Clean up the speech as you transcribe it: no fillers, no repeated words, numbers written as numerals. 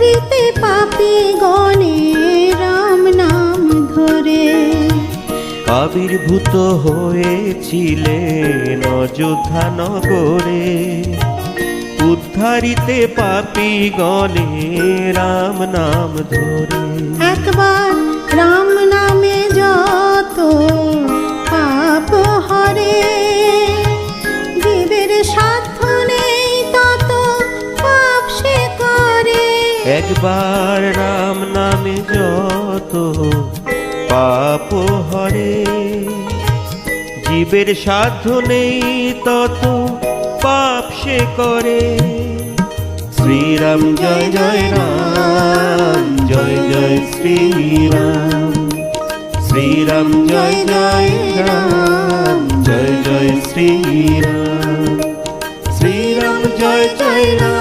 উদ্ধারিতে পাপী গণে রাম নাম ধরে। আবির্ভূত হয়েছিলেন অযোধ্যা নগরে, উদ্ধারিতে পাপী গণে রাম নাম ধরে। একবার রাম নামে যত পাপ হরে, জীবের সাধ্য নেই তত পাপ সে করে। একবার রাম নামে যত পাপ হরে, জীবের সাধ্য নেই তত পাপ সে করে। শ্রীরাম জয় জয় রাম, জয় জয় শ্রীরাম। শ্রীরাম জয় জয় রাম, জয় জয় শ্রীরাম। শ্রীরাম জয় জয় রাম।